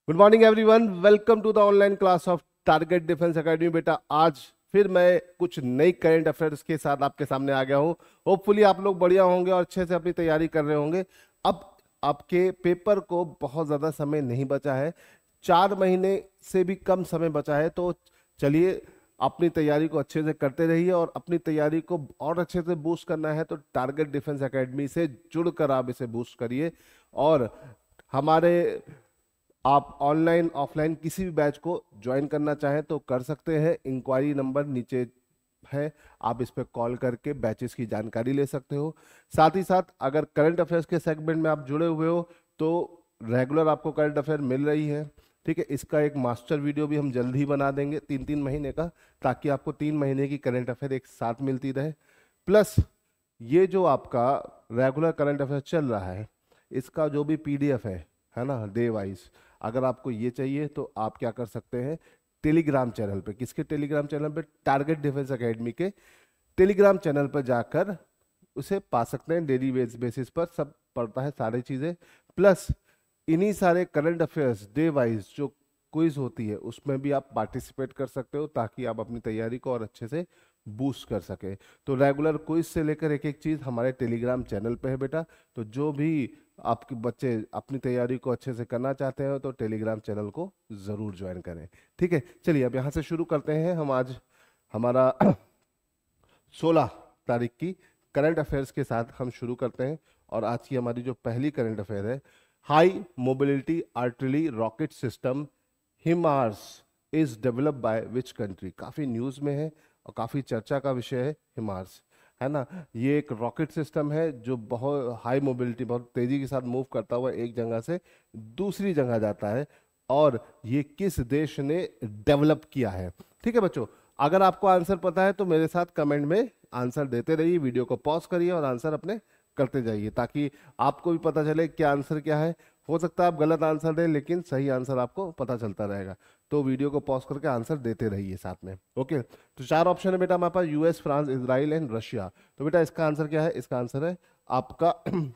Good morning everyone, welcome to the online class of target defence academy. बेटा आज फिर मैं कुछ नई करंट अफेयर्स के साथ आपके सामने आ गया हूँ। होपफुली आप लोग बढ़िया होंगे और अच्छे से अपनी तैयारी कर रहे होंगे। अब आपके पेपर को बहुत ज़्यादा समय नहीं बचा है, 4 महीने से भी कम समय बचा है। तो चलिए अपनी तैयारी को अच्छे से करते रहिए, और अपनी तैयारी को और अच्छे से बूस्ट करना है तो टारगेट डिफेंस एकेडमी से जुड़कर आप इसे बूस्ट करिए। और हमारे आप ऑनलाइन ऑफलाइन किसी भी बैच को ज्वाइन करना चाहें तो कर सकते हैं। इंक्वायरी नंबर नीचे है, आप इस पर कॉल करके बैचेस की जानकारी ले सकते हो। साथ ही साथ अगर करंट अफेयर्स के सेगमेंट में आप जुड़े हुए हो तो रेगुलर आपको करंट अफेयर मिल रही है। ठीक है, इसका एक मास्टर वीडियो भी हम जल्द ही बना देंगे 3-3 महीने का, ताकि आपको 3 महीने की करंट अफेयर एक साथ मिलती रहे। प्लस ये जो आपका रेगुलर करंट अफेयर चल रहा है, इसका जो भी पीडीएफ है ना, डे वाइज, अगर आपको ये चाहिए तो आप क्या कर सकते हैं, टेलीग्राम चैनल पे, किसके टेलीग्राम चैनल पे, टारगेट डिफेंस एकेडमी के टेलीग्राम चैनल पर जाकर उसे पा सकते हैं। डेली बेसिस पर सब पढ़ता है सारी चीजें। प्लस इन्हीं सारे करंट अफेयर्स डे वाइज जो क्विज होती है उसमें भी आप पार्टिसिपेट कर सकते हो, ताकि आप अपनी तैयारी को और अच्छे से बूस्ट कर सके। तो रेगुलर क्विज से लेकर एक एक चीज हमारे टेलीग्राम चैनल पे है बेटा। तो जो भी आपके बच्चे अपनी तैयारी को अच्छे से करना चाहते हैं तो टेलीग्राम चैनल को जरूर ज्वाइन करें। ठीक है, चलिए अब यहाँ से शुरू करते हैं। हम आज हमारा 16 तारीख की करंट अफेयर्स के साथ हम शुरू करते हैं। और आज की हमारी जो पहली करंट अफेयर है, high mobility artillery rocket system HIMARS is developed by which country. काफी न्यूज में है और काफी चर्चा का विषय है हिमार्स, है ना। ये एक रॉकेट सिस्टम है जो बहुत हाई मोबिलिटी, बहुत तेजी के साथ मूव करता हुआ एक जगह से दूसरी जगह जाता है। और ये किस देश ने डेवलप किया है। ठीक है बच्चों, अगर आपको आंसर पता है तो मेरे साथ कमेंट में आंसर देते रहिए, वीडियो को पॉज करिए और आंसर अपने करते जाइए, ताकि आपको भी पता चले क्या आंसर क्या है। हो सकता है आप गलत आंसर दें, लेकिन सही आंसर आपको पता चलता रहेगा। तो वीडियो को पॉज करके आंसर देते रहिए साथ में। ओके, तो 4 ऑप्शन है बेटा हमारे पास, US, France, Israel and Russia. तो बेटा इसका आंसर क्या है? इसका आंसर है आपका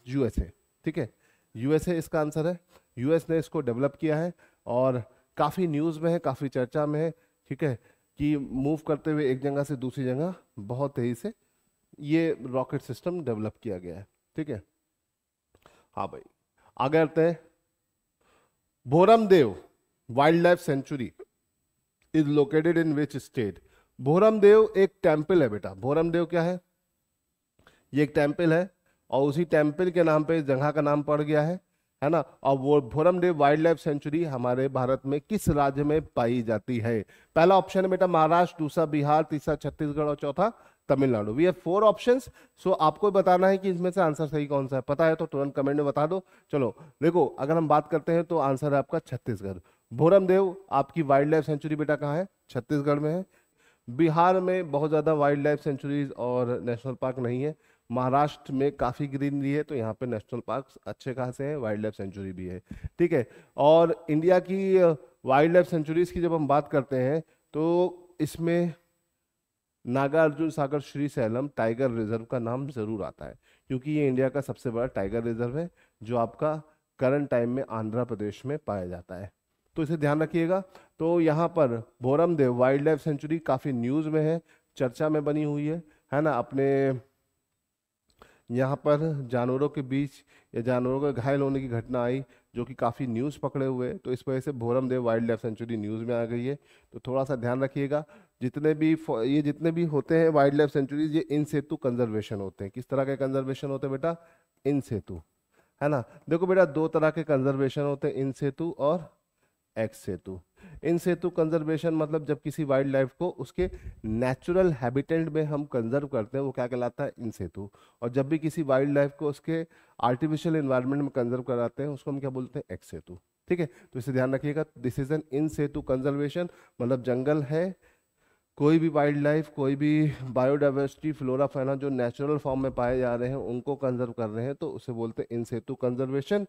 यूएसए। ठीक है, यूएसए इसका आंसर है। यूएस ने इसको डेवलप किया है और काफी न्यूज में है, काफी चर्चा में है। ठीक है, कि मूव करते हुए एक जगह से दूसरी जगह बहुत तेजी से ये रॉकेट सिस्टम डेवलप किया गया है। ठीक है, हाँ भाई, आगे आते हैं। Bhoramdev wildlife sanctuary is located in which state. Bhoramdev एक टेम्पल है बेटा। भोरमदेव क्या है? ये एक टेम्पल है और उसी टेम्पल के नाम पे इस जगह का नाम पड़ गया है ना। और वो भोरमदेव वाइल्ड लाइफ सेंचुरी हमारे भारत में किस राज्य में पाई जाती है? पहला ऑप्शन है बेटा महाराष्ट्र, दूसरा बिहार, तीसरा छत्तीसगढ़ और चौथा Tamil Nadu. We have 4 options. So आपको बताना है कि इसमें से आंसर सही कौन सा है। पता है तो तुरंत कमेंट में बता दो। चलो देखो, अगर हम बात करते हैं तो आंसर है आपका छत्तीसगढ़। भोरमदेव आपकी वाइल्ड लाइफ सेंचुरी बेटा कहाँ है? छत्तीसगढ़ में है। बिहार में बहुत ज़्यादा वाइल्ड लाइफ सेंचुरीज और नेशनल पार्क नहीं है। महाराष्ट्र में काफ़ी ग्रीनरी है, तो यहाँ पे नेशनल पार्क अच्छे खासे हैं, वाइल्ड लाइफ सेंचुरी भी है। ठीक है, और इंडिया की वाइल्ड लाइफ सेंचुरीज की जब हम बात करते हैं तो इसमें Nagarjuna Sagar Shri slam tiger reserve का नाम जरूर आता है, क्योंकि ये इंडिया का सबसे बड़ा टाइगर रिजर्व है जो आपका करंट टाइम में आंध्र प्रदेश में पाया जाता है। तो इसे ध्यान रखिएगा। तो यहाँ पर भोरमदेव वाइल्ड लाइफ सेंचुरी काफी न्यूज में है, चर्चा में बनी हुई है ना। अपने यहाँ पर जानवरों के बीच या जानवरों के घायल होने की घटना आई जो कि काफ़ी न्यूज़ पकड़े हुए है, तो इस वजह से Bhoramdev wildlife sanctuary news में आ गई है। तो थोड़ा सा ध्यान रखिएगा। जितने भी होते हैं वाइल्ड लाइफ सेंचुरीज, ये इन सेतु कंजर्वेशन होते हैं। किस तरह के कंजर्वेशन होते हैं बेटा? इन सेतु, है ना। देखो बेटा, 2 तरह के कंजर्वेशन होते हैं, इन सेतु और एक्स सेतु। इन सेतु कंजर्वेशन मतलब जब किसी वाइल्ड लाइफ को उसके नेचुरल हैबिटेट में हम कंजर्व करते हैं, वो क्या कहलाता है? इन सेतु। और जब भी किसी वाइल्ड लाइफ को उसके आर्टिफिशियल एनवायरनमेंट में कंजर्व कराते हैं, उसको हम क्या बोलते हैं? एक्स सेतु। ठीक है, तो इसे ध्यान रखिएगा। This is N in Setu conservation, मतलब जंगल है, कोई भी वाइल्ड लाइफ, कोई भी बायोडाइवर्सिटी, फ्लोरा फाइना जो नेचुरल फॉर्म में पाए जा रहे हैं उनको कंजर्व कर रहे हैं, तो उसे बोलते हैं इन सेतु कंजर्वेशन।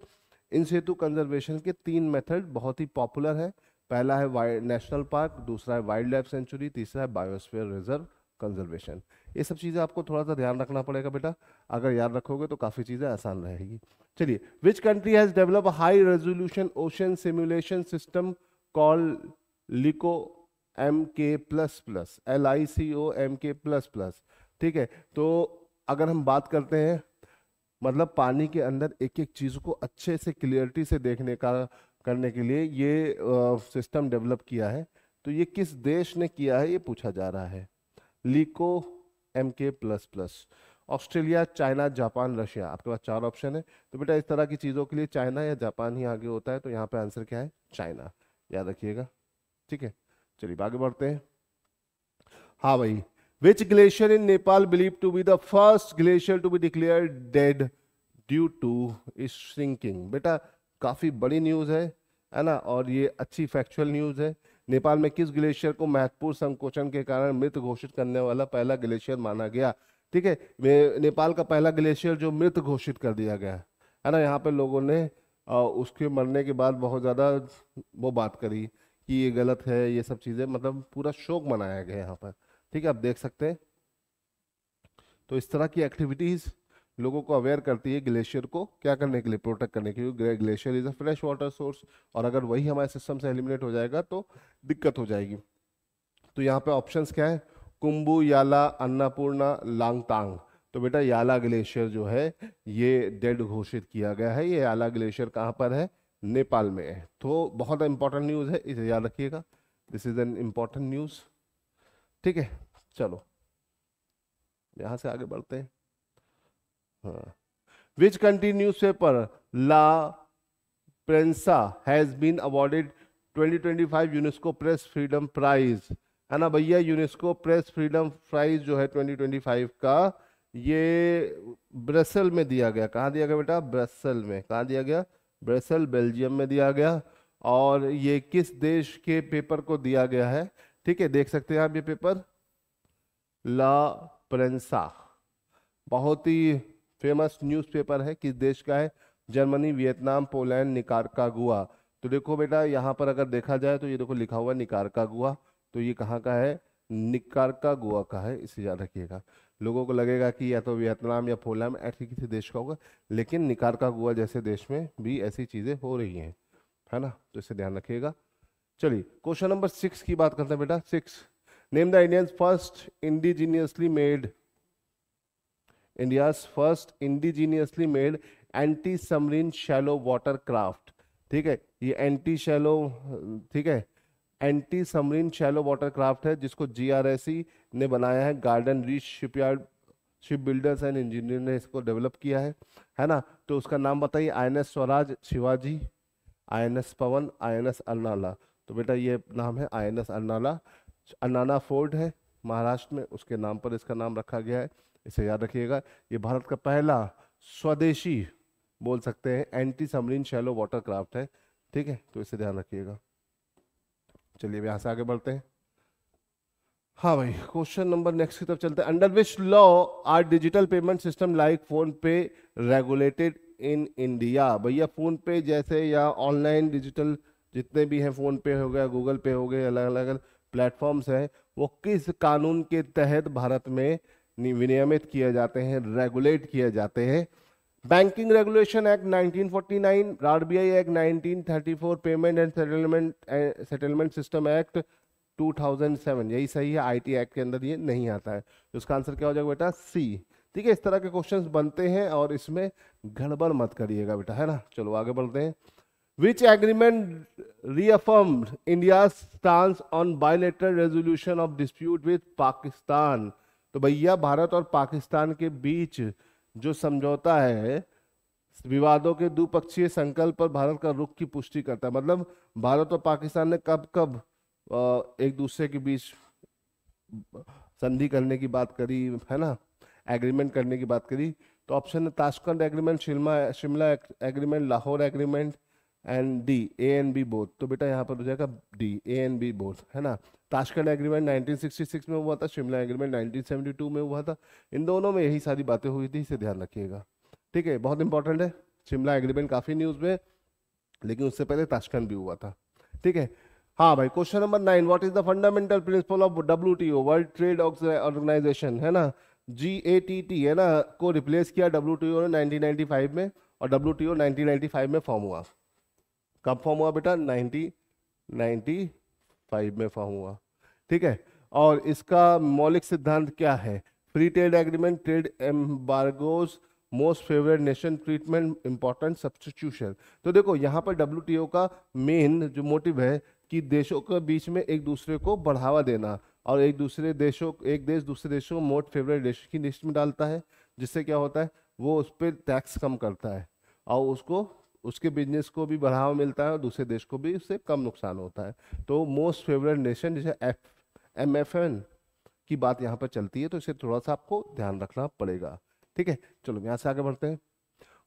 इन सेतु कंजर्वेशन के 3 मेथड बहुत ही पॉपुलर है। पहला है नेशनल पार्क, दूसरा है वाइल्ड लाइफ सेंचुरी, तीसरा है बायोस्फीयर रिजर्व कंजर्वेशन। ये सब चीज़ें आपको थोड़ा सा ध्यान रखना पड़ेगा बेटा, अगर याद रखोगे तो काफ़ी चीज़ें आसान रहेगी। चलिए, which country has develop high resolution ocean simulation system call LICO MK++, LICOMK++, ठीक है। तो अगर हम बात करते हैं मतलब पानी के अंदर एक एक चीज को अच्छे से क्लियरिटी से देखने का करने के लिए ये सिस्टम डेवलप किया है। तो ये किस देश ने किया है ये पूछा जा रहा है। लिको MK++, Australia, China, Japan, Russia. आपके पास 4 ऑप्शन है। तो बेटा इस तरह की चीजों के लिए चाइना या जापान ही आगे होता है, तो यहाँ पे आंसर क्या है, चाइना, याद रखिएगा, ठीक है। चलिए आगे बढ़ते हैं। हाँ भाई, which glacier in Nepal believe to be the first glacier to be declared dead due to shrinking. बेटा काफी बड़ी न्यूज है ना, और ये अच्छी फैक्चुअल न्यूज है। नेपाल में किस ग्लेशियर को महत्वपूर्ण संकोचन के कारण मृत घोषित करने वाला पहला ग्लेशियर माना गया, ठीक है। नेपाल का पहला ग्लेशियर जो मृत घोषित कर दिया गया है ना, यहाँ पे लोगों ने उसके मरने के बाद बहुत ज्यादा वो बात करी कि ये गलत है, ये सब चीजें, मतलब पूरा शोक मनाया गया यहाँ पर, ठीक है। आप देख सकते हैं, तो इस तरह की एक्टिविटीज लोगों को अवेयर करती है ग्लेशियर को क्या करने के लिए, प्रोटेक्ट करने के लिए। Glacier is a fresh water source, और अगर वही हमारे सिस्टम से एलिमिनेट हो जाएगा तो दिक्कत हो जाएगी। तो यहाँ पे ऑप्शंस क्या है, कुंभू, याला, अन्नपूर्णा, लांगतांग। तो बेटा याला ग्लेशियर जो है ये डेड घोषित किया गया है। ये याला ग्लेशियर कहाँ पर है, नेपाल में है। तो बहुत इंपॉर्टेंट न्यूज है, इसे याद रखिएगा, this is an important news, ठीक है। चलो यहां से आगे बढ़ते हैं। हाँ, which country newspaper La Prensa has been awarded 2025 UNESCO press freedom prize, है ना भैया। यूनेस्को प्रेस फ्रीडम प्राइज जो है 2025 का, ये ब्रसेल में दिया गया। कहाँ दिया गया बेटा, ब्रसेल में। कहाँ दिया गया, ब्रसेल, बेल्जियम में दिया गया। और ये किस देश के पेपर को दिया गया है, ठीक है, देख सकते हैं आप ये पेपर, ला प्रेंसा, बहुत ही फेमस न्यूज़पेपर है। किस देश का है, जर्मनी, वियतनाम, पोलैंड, निकारागुआ। तो देखो बेटा यहाँ पर अगर देखा जाए तो ये देखो लिखा हुआ निकारागुआ, तो ये कहाँ का है, निकारागुआ का है, इसे याद रखिएगा। लोगों को लगेगा कि या तो वियतनाम या पोलैंड ऐसे किसी देश का होगा, लेकिन निकारागुआ जैसे देश में भी ऐसी चीजें हो रही हैं, है ना, तो इसे ध्यान रखिएगा। चलिए क्वेश्चन नंबर 6 की बात करते हैं बेटा। 6, name the India's first indigenously made anti-submarine shallow water craft, ठीक है। ये एंटी शैलो, ठीक है, anti submarine shallow water craft है, जिसको GRSE ने बनाया है। Garden reach shipyard ship builders and engineer ने इसको डेवलप किया है ना। तो उसका नाम बताइए, INS स्वराज शिवाजी, INS पवन, INS अर्नाला। तो बेटा ये नाम है INS अर्नाला। अन्नाना फोर्ट है महाराष्ट्र में, उसके नाम पर इसका नाम रखा गया है, इसे याद रखिएगा। ये भारत का पहला स्वदेशी बोल सकते हैं anti submarine shallow water craft है, ठीक है, तो इसे ध्यान रखिएगा। चलिए यहाँ से आगे बढ़ते हैं। हाँ भाई, क्वेश्चन नंबर नेक्स्ट की तरफ चलते हैं। Under which law are digital payment system like PhonePe regulated in India. भैया फोन पे जैसे या ऑनलाइन डिजिटल जितने भी हैं, फोन पे हो गया, गूगल पे हो गए, अलग अलग प्लेटफॉर्म्स हैं, वो किस कानून के तहत भारत में विनियमित किए जाते हैं, रेगुलेट किए जाते हैं। Banking regulation act 1949, RBI act 1934, payment and settlement system act 2007, यही सही है। IT एक्ट के अंदर ये नहीं आता है, तो इसका आंसर क्या हो जाएगा बेटा, C, ठीक है। इस तरह के क्वेश्चंस बनते हैं और इसमें गड़बड़ मत करिएगा बेटा, है ना। चलो आगे बढ़ते हैं। Which agreement reaffirmed India's stance on bilateral resolution of dispute with Pakistan? तो भैया भारत और पाकिस्तान के बीच जो समझौता है विवादों के द्विपक्षीय संकल्प पर भारत का रुख की पुष्टि करता है। मतलब भारत और पाकिस्तान ने कब कब एक दूसरे के बीच संधि करने की बात करी, है ना, एग्रीमेंट करने की बात करी। तो ऑप्शन है Tashkent agreement, Shimla agreement, Lahore agreement and D, A and B both. तो बेटा यहाँ पर हो जाएगा D, A and B both, है ना। ताशकंद एग्रीमेंट 1966 में हुआ था, शिमला एग्रीमेंट 1972 में हुआ था। इन दोनों में यही सारी बातें हुई थी, इसे ध्यान रखिएगा, ठीक है, बहुत इंपॉर्टेंट है। शिमला एग्रीमेंट काफी न्यूज में, लेकिन उससे पहले ताशकंद भी हुआ था, ठीक है। हाँ भाई, question number 9, what is the fundamental principle of WTO, world trade organisation, है ना, GATT, है ना, को रिप्लेस किया WTO ने 1995 में, और WTO 1995 में फॉर्म हुआ। कब फॉर्म हुआ बेटा? 1995 में फॉर्म हुआ। ठीक है, और इसका मौलिक सिद्धांत क्या है? Free trade agreement, trade embargoes, most favourite nation treatment, important substitution. तो देखो यहाँ पर WTO का मेन जो मोटिव है कि देशों के बीच में एक दूसरे को बढ़ावा देना, और एक देश दूसरे देशों को मोस्ट फेवरेट देश की लिस्ट में डालता है, जिससे क्या होता है, वो उस पर टैक्स कम करता है, और उसके बिजनेस को भी बढ़ावा मिलता है, और दूसरे देश को भी उससे कम नुकसान होता है। तो मोस्ट फेवरेट नेशन जैसे MFN की बात यहाँ पर चलती है, तो इसे थोड़ा सा आपको ध्यान रखना पड़ेगा। ठीक है, चलो यहाँ से आगे बढ़ते हैं।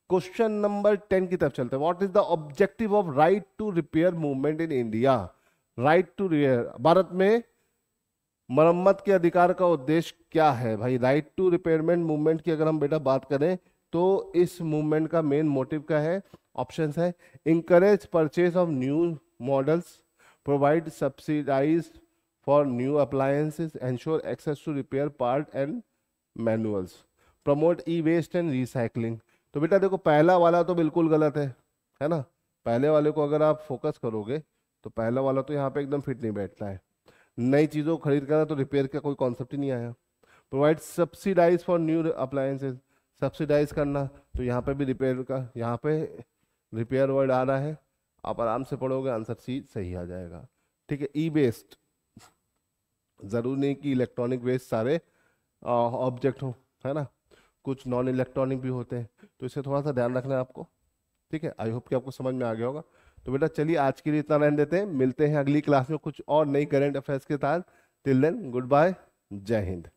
क्वेश्चन नंबर 10 की तरफ चलते हैं। What is the objective of right to repair movement in India? Right to repair, Bharat में मरम्मत के अधिकार का उद्देश्य क्या है भाई? राइट टू रिपेयरमेंट मूवमेंट की अगर हम बेटा बात करें, तो इस मूवमेंट का मेन मोटिव क्या है? ऑप्शंस है, encourage purchase of new models, provide subsidise for new appliances, ensure access to repair part and manuals, promote e waste and recycling. तो बेटा देखो, पहला वाला तो बिल्कुल गलत है ना। पहले वाले को अगर आप फोकस करोगे तो पहला वाला तो यहाँ पे एकदम फिट नहीं बैठता है। नई चीज़ों को खरीद करना तो रिपेयर का कोई कॉन्सेप्ट ही नहीं आया। Provide subsidise for new appliances, subsidise करना, तो यहाँ पे भी रिपेयर का, यहाँ पे रिपेयर वर्ड आ रहा है, आप आराम से पढ़ोगे आंसर सी सही आ जाएगा। ठीक है, ई वेस्ट, जरूरी नहीं कि इलेक्ट्रॉनिक वेस्ट सारे ऑब्जेक्ट हो, है ना, कुछ नॉन इलेक्ट्रॉनिक भी होते हैं, तो इसे थोड़ा सा ध्यान रखना है आपको। ठीक है, आई होप कि आपको समझ में आ गया होगा। तो बेटा चलिए आज के लिए इतना रहने देते हैं, मिलते हैं अगली क्लास में कुछ और नई करंट अफेयर्स के साथ। टिल देन गुड बाय, जय हिंद।